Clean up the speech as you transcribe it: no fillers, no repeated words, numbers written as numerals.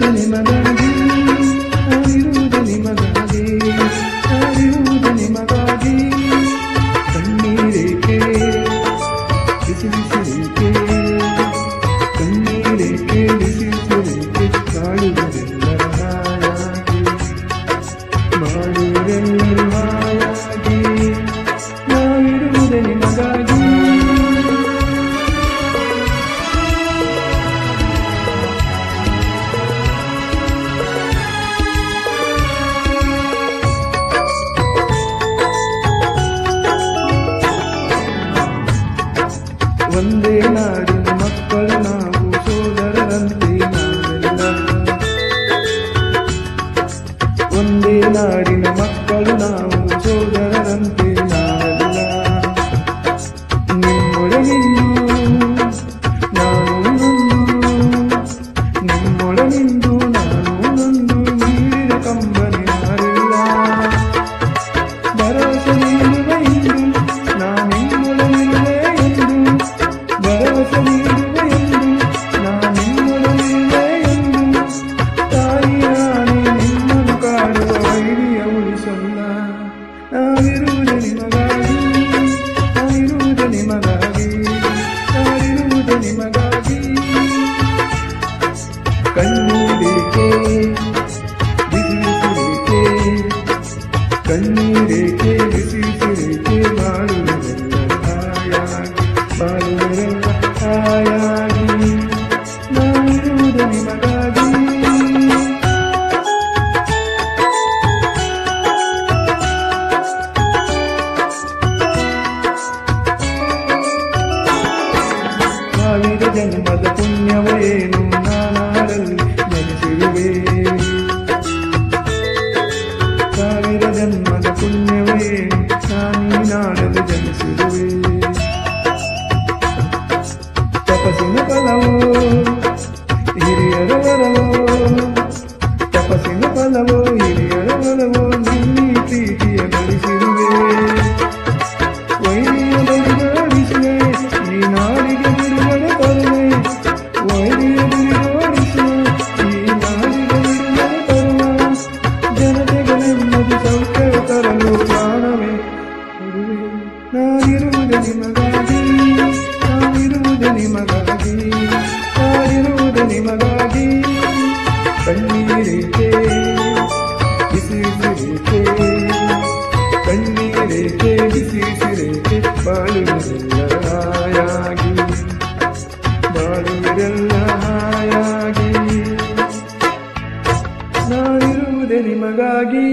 ನಿಮಗಾಗಿ ಕಣ್ಣೀರೇಕೆ ಬಿಸಿ ಬಿಸಿರೇಕೆ ಕಣ್ಣೀರೇಕೆ ಬಿಸಿ ಬಿಸಿರೇಕೆ ಕಾಳುವುದೆಲ್ಲರ ಹಾಯಾಗಿ ಮಾಡುವುದೆಲ್ಲರ ಹಾಯಾಗಿ ನಾವಿರುವುದೇ ನಿಮಗಾಗಿ ಒಂದೇ ನಾಡಿನ ಮಕ್ಕಳು ನಾವು ಸೋದರರಂತೆ ನಾವೆಲ್ಲ ಒಂದೇ ನಾಡಿನ ಮಕ್ಕಳು ನಾವು ಸೋದರರಂತೆ ನಾವೆಲ್ಲ ನಿಮ್ಮೊಳಗಿಂದು ನಾನು ನೊಂದು ನಿಮ್ಮೊಳಗಿಂದು ನಾನು ನೊಂದು ನೀರಿನ ಕಂಬನಿ ಮಾರಿಲ್ಲ ಭರವಸೆ ನೀಡುವ ಇಂದು ನಾನಿಮ್ಮೊಳಗಿರುವೆ ಭರವಸೆ ನೀಡುವ ಎಂದು ನಾನಿಮ್ಮೊಳಗಿರುವೆ ಎಂದು ತಾಯಿಯಾಣೆ ನಿಮ್ಮನ್ನು ಕಾಡುವ ವೈರಿಯ ಉಳಿಸಲ್ಲ ನಾವಿರುವುದೇ ನಿಮಗಾಗಿ ನಾವಿರುವುದೇ ನಿಮಗಾಗಿ ನಾವಿರುವುದೇ ನಿಮಗಾಗಿ ಕಣ್ಣೀರೇಕೆ ಬಿಸಿ ಬಿಸಿರೇಕೆ ಕಣ್ಣೀರೇಕೆ ಬಿಸಿ ಬಿಸಿರೇಕೆ ಮಾಡುವುದೆಲ್ಲ ಹಾಯಾಗಿ ಬಾಳುವುದೆಲ್ಲ ಹಾಯಾಗಿ ನಾವಿರುವುದೇ ನಿಮಗಾಗಿ ಸಾವಿರ ಜನ್ಮದ ಪುಣ್ಯವೇನು ನಾನಾಡಲ್ಲಿ ಜನಿಸಿರುವೆ ಸಾವಿರ ಜನ್ಮದ ಪುಣ್ಯವೇನು ನಾನೀನಾಡಲು ಜನಿಸಿರುವೆ ತಪಸ್ಸಿನ ಫಲವೋ ಹಿರಿಯರ ವರವೋ ತಪಸ್ಸಿನ ಫಲವೋ ಹಿರಿಯರ ವರವೋ ನಿನ್ನಿ ಪ್ರೀತಿಯ ಗಳಿಸಿರುವೆ ವೈರಿಯ ಬಡಿದಾಡಿಸುವೆ ಈ ನಾಡಿಗೆ ಬಿಡುಗಡೆ ತರುವೆ ವೈರಿಯ ಬಿಡುಗಡಿಸುವೆ ಈ ನಾಡಿಗೆ ಬಿಡುಗಡೆ ತರುವ ಜನತೆಗೆ ನೆಮ್ಮದಿ ಸೌಖ್ಯ ತರಲು ಪ್ರಾಣವೇ ಕೊಡುವೆ ನಾನಿರುವುದೇ ನಿಮಗಾಗಿ ನಾವಿರುವುದೇ ನಿಮಗಾಗಿ ನಾವಿರುವುದೇ ನಿಮಗಾಗಿ ಕಣ್ಣೀರೇಕೆ ಬಿಸಿ ಬಿಸಿರೇಕೆ ಕಣ್ಣೀರೇಕೆ ಬಿಸಿ ಬಿಸಿರೇಕೆ ಬಾಳುವುದೆಲ್ಲ ಹಾಯಾಗಿ ಬಾಳುವುದೆಲ್ಲ ಹಾಯಾಗಿ ನಾವಿರುವುದೇ ನಿಮಗಾಗಿ